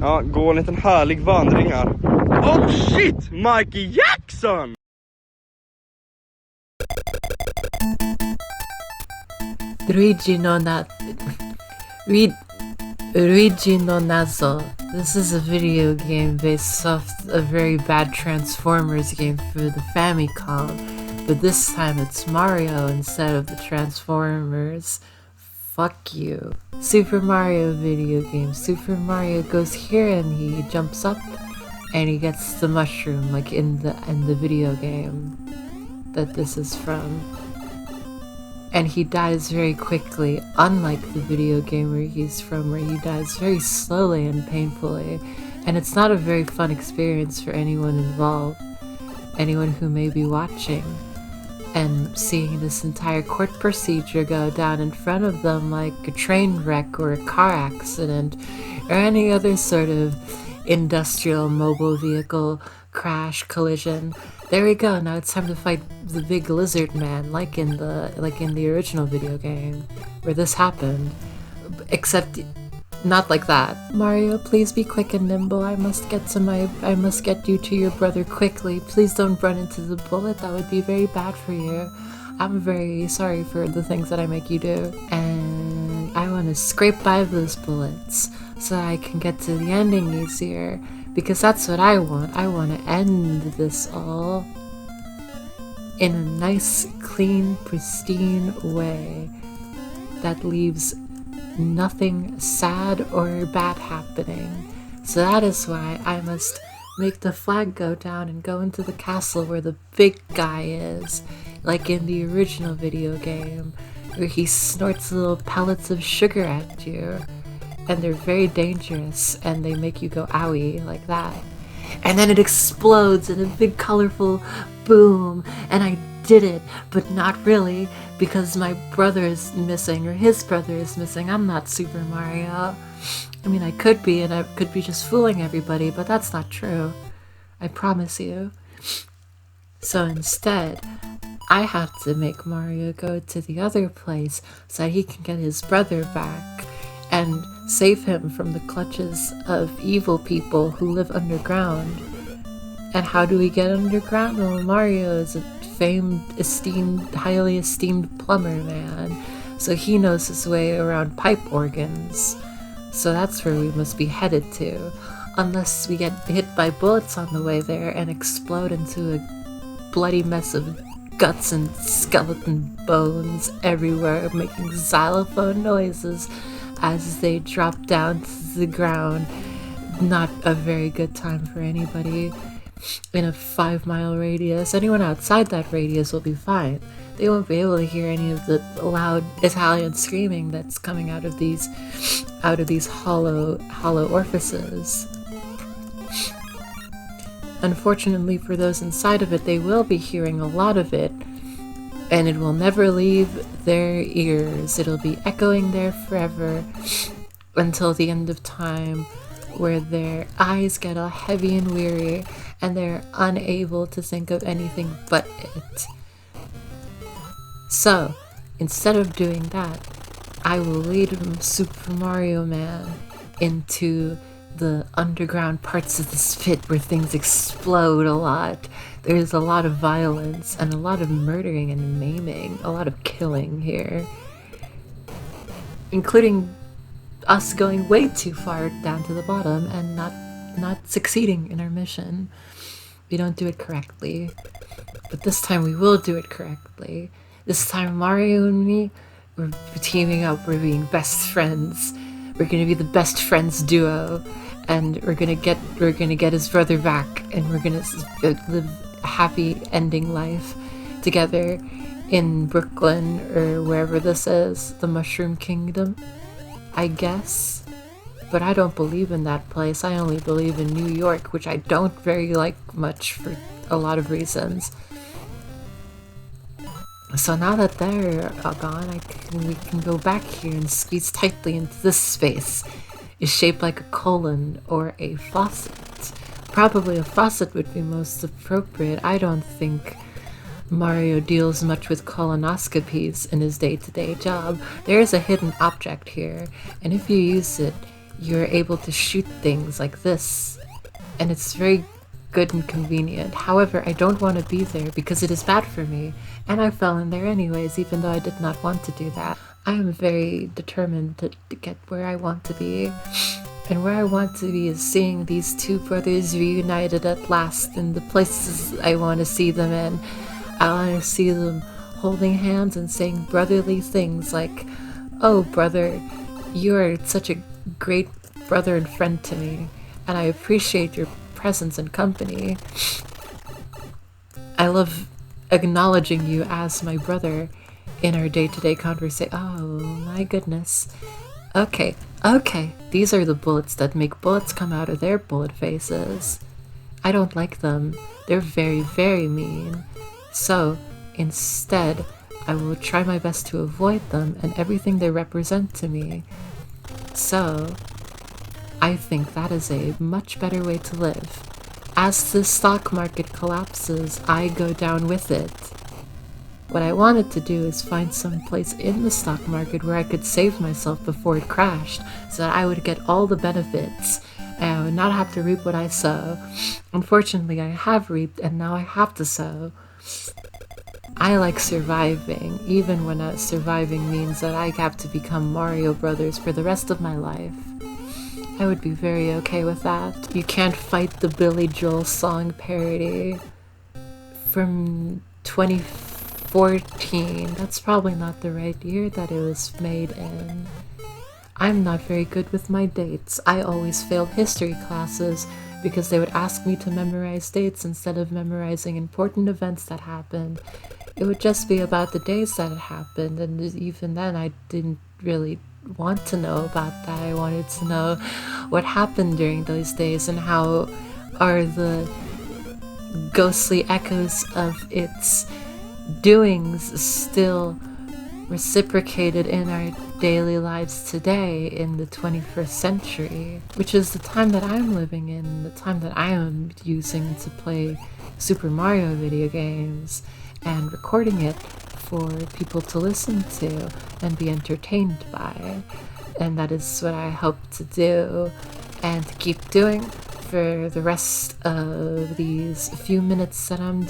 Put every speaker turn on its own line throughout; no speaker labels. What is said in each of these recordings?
Ja, gå en liten härlig vandring här. Oh shit! Michael Jackson!
Luigi no Nazo. This is a video game based off a very bad Transformers game for the Famicom, but this time it's Mario instead of the Transformers. Fuck you. Super Mario video game. Super Mario goes here and he jumps up and he gets the mushroom like in the video game that this is from. And he dies very quickly, unlike the video game where he's from, where he dies very slowly and painfully. And it's not a very fun experience for anyone involved, anyone who may be watching and seeing this entire court procedure go down in front of them like a train wreck or a car accident or any other sort of industrial mobile vehicle crash collision. There we go. Now it's time to fight the big lizard man, like in the original video game where this happened, except not like that. Mario, please be quick and nimble. I must get you to your brother quickly. Please don't run into the bullet. That would be very bad for you. I'm very sorry for the things that I make you do, and I want to scrape by those bullets so I can get to the ending easier. Because that's what I want. I want to end this all in a nice, clean, pristine way that leaves nothing sad or bad happening. So that is why I must make the flag go down and go into the castle where the big guy is, like in the original video game, where he snorts little pellets of sugar at you. And they're very dangerous, and they make you go owie like that. And then it explodes in a big colorful boom, and I did it, but not really, because my brother is missing, or his brother is missing. I'm not Super Mario. I mean, I could be, and I could be just fooling everybody, but that's not true. I promise you. So instead, I have to make Mario go to the other place so that he can get his brother back and save him from the clutches of evil people who live underground. And how do we get underground? Well, Mario is a highly esteemed plumber man, so he knows his way around pipe organs. So that's where we must be headed to, unless we get hit by bullets on the way there and explode into a bloody mess of guts and skeleton bones everywhere, making xylophone noises as they drop down to the ground. Not a very good time for anybody in a 5-mile radius. Anyone outside that radius will be fine. They won't be able to hear any of the loud Italian screaming that's coming out of these hollow orifices. Unfortunately for those inside of it, they will be hearing a lot of it, and it will never leave their ears. It'll be echoing there forever until the end of time, where their eyes get all heavy and weary and they're unable to think of anything but it. So, instead of doing that, I will lead Super Mario Man into the underground parts of this pit where things explode a lot. There's a lot of violence and a lot of murdering and maiming, a lot of killing here, including us going way too far down to the bottom and not succeeding in our mission. We don't do it correctly, but this time we will do it correctly. This time Mario and me, we're teaming up, we're being best friends. We're gonna be the best friends duo, and we're gonna get his brother back, and we're gonna live a happy ending life together in Brooklyn or wherever this is, the Mushroom Kingdom, I guess. But I don't believe in that place. I only believe in New York, which I don't very like much for a lot of reasons. So now that they're gone, we can go back here and squeeze tightly into this space. It's shaped like a colon or a faucet. Probably a faucet would be most appropriate. I don't think Mario deals much with colonoscopies in his day-to-day job. There is a hidden object here, and if you use it, you're able to shoot things like this, and it's very good and convenient. However, I don't want to be there because it is bad for me, and I fell in there anyways, even though I did not want to do that. I am very determined to get where I want to be, and where I want to be is seeing these two brothers reunited at last in the places I want to see them in. I want to see them holding hands and saying brotherly things like, "Oh, brother, you're such a great brother and friend to me, and I appreciate your presence and company. I love acknowledging you as my brother in our day-to-day conversation." Oh my goodness. Okay, these are the bullets that make bullets come out of their bullet faces. I don't like them. They're very, very mean. So, instead, I will try my best to avoid them and everything they represent to me. So, I think that is a much better way to live. As the stock market collapses, I go down with it. What I wanted to do is find some place in the stock market where I could save myself before it crashed, so that I would get all the benefits and I would not have to reap what I sow. Unfortunately, I have reaped and now I have to sow. I like surviving, even when surviving means that I have to become Mario Brothers for the rest of my life. I would be very okay with that. You can't fight the Billy Joel song parody from 2014. That's probably not the right year that it was made in. I'm not very good with my dates. I always failed history classes because they would ask me to memorize dates instead of memorizing important events that happened. It would just be about the days that had happened, and even then I didn't really want to know about that. I wanted to know what happened during those days and how are the ghostly echoes of its doings still reciprocated in our daily lives today in the 21st century, which is the time that I'm living in, the time that I am using to play Super Mario video games and recording it for people to listen to and be entertained by. And that is what I hope to do and to keep doing for the rest of these few minutes that I'm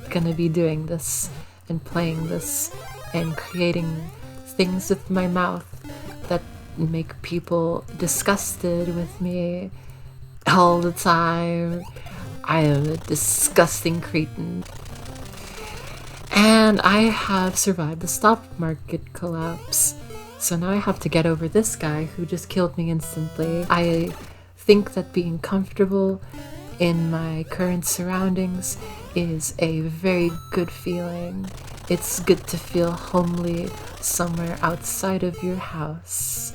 gonna be doing this and playing this and creating things with my mouth that make people disgusted with me all the time. I am a disgusting cretin. And I have survived the stock market collapse. So now I have to get over this guy who just killed me instantly. I think that being comfortable in my current surroundings is a very good feeling. It's good to feel homely somewhere outside of your house.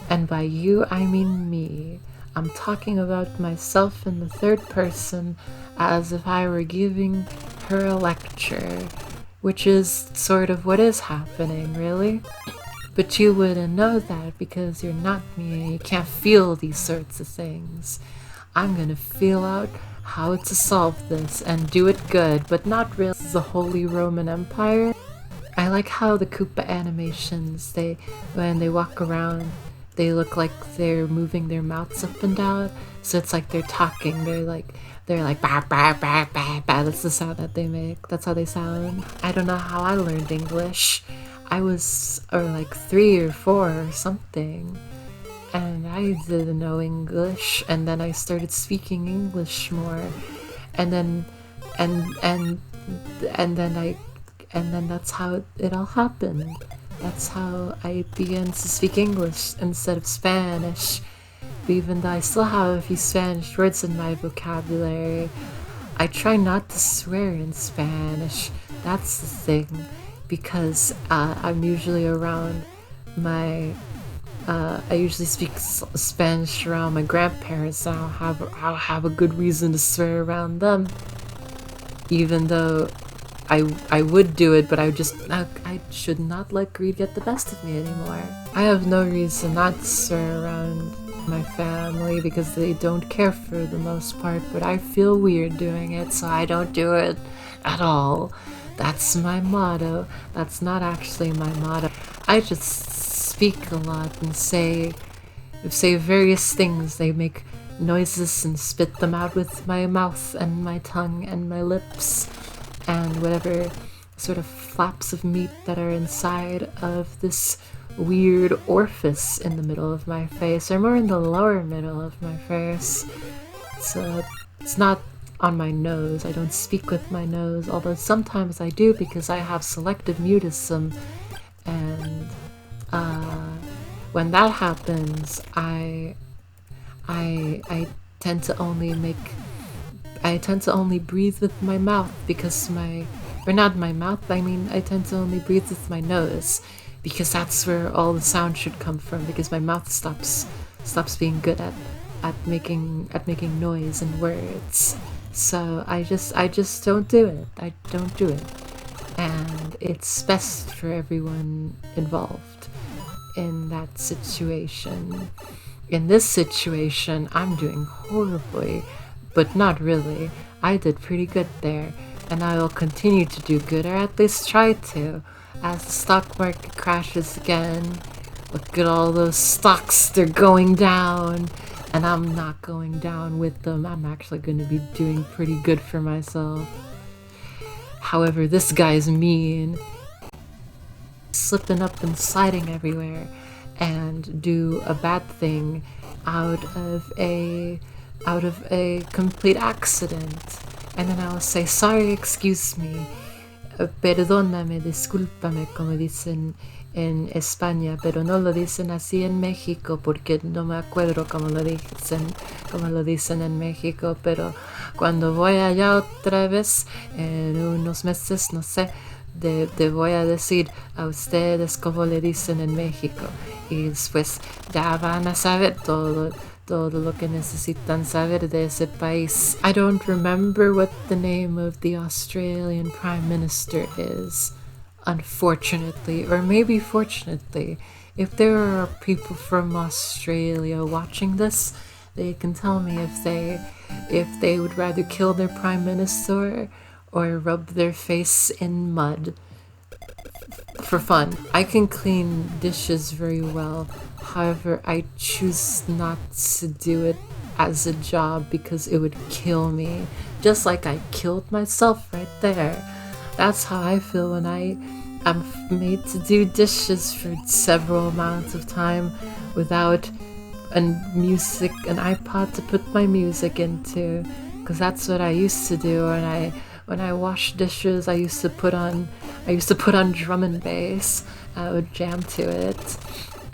And by you, I mean me. I'm talking about myself in the third person as if I were giving her a lecture, which is sort of what is happening, really. But you wouldn't know that because you're not me and you can't feel these sorts of things. I'm gonna feel out how to solve this and do it good, but not really the Holy Roman Empire. I like how the Koopa animations, when they walk around, they look like they're moving their mouths up and down. So it's like they're talking. They're like bah, bah, bah, bah, bah. That's the sound that they make. That's how they sound. I don't know how I learned English. I was like 3 or 4 or something, and I didn't know English, and then I started speaking English more, and then that's how it all happened. That's how I began to speak English instead of Spanish. But even though I still have a few Spanish words in my vocabulary, I try not to swear in Spanish. That's the thing, because I'm usually around I usually speak Spanish around my grandparents, and I'll have a good reason to swear around them. Even though I would do it, but I should not let greed get the best of me anymore. I have no reason not to swear around my family because they don't care for the most part, but I feel weird doing it, so I don't do it at all. That's my motto. That's not actually my motto. I just speak a lot and say say various things. They make noises and spit them out with my mouth and my tongue and my lips and whatever sort of flaps of meat that are inside of this weird orifice in the middle of my face, or more in the lower middle of my face. So it's not on my nose. I don't speak with my nose, although sometimes I do because I have selective mutism, and when that happens, I tend to only breathe with my mouth because or not my mouth, I mean I tend to only breathe with my nose because that's where all the sound should come from, because my mouth stops being good at making noise and words. So I just don't do it. I don't do it. And it's best for everyone involved in that situation. In this situation, I'm doing horribly, but not really. I did pretty good there, and I will continue to do good, or at least try to, as the stock market crashes again. Look at all those stocks, they're going down, and I'm not going down with them. I'm actually going to be doing pretty good for myself. However, this guy's mean. Slipping up and sliding everywhere, and do a bad thing out of a complete accident. And then I will say, sorry, excuse me, perdóname, discúlpame, como dicen en España, pero no lo dicen así en México porque no me acuerdo cómo lo dicen en México, pero cuando voy allá otra vez en unos meses, no sé, te voy a decir a ustedes cómo le dicen en México, y después ya van a saber todo lo que necesitan saber de ese país. I don't remember what the name of the Australian Prime Minister is, unfortunately, or maybe fortunately. If there are people from Australia watching this, they can tell me if they would rather kill their Prime Minister or rub their face in mud for fun. I can clean dishes very well. However, I choose not to do it as a job because it would kill me. Just like I killed myself right there. That's how I feel when I'm made to do dishes for several amounts of time without an iPod to put my music into. Because that's what I used to do when I washed dishes. I used to put on drum and bass. I would jam to it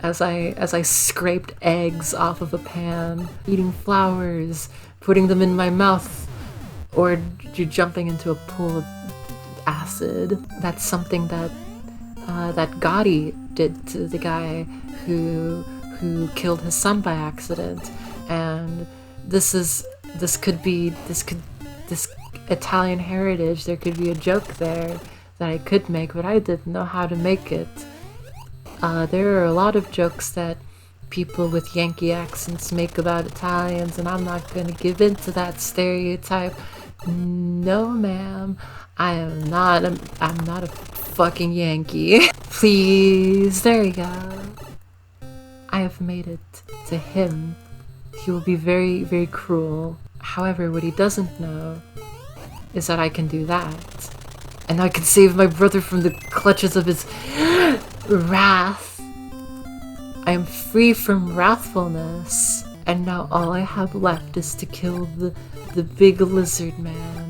as I scraped eggs off of a pan, eating flowers, putting them in my mouth, or jumping into a pool of acid. That's something that Gotti did to the guy who killed his son by accident. And this Italian heritage, there could be a joke there that I could make, but I didn't know how to make it. There are a lot of jokes that people with Yankee accents make about Italians, and I'm not going to give in to that stereotype. No, ma'am. I'm not a fucking Yankee. Please, there you go. I have made it to him. He will be very, very cruel. However, what he doesn't know is that I can do that. And I can save my brother from the clutches of his wrath. I am free from wrathfulness. And now all I have left is to kill the big lizard man.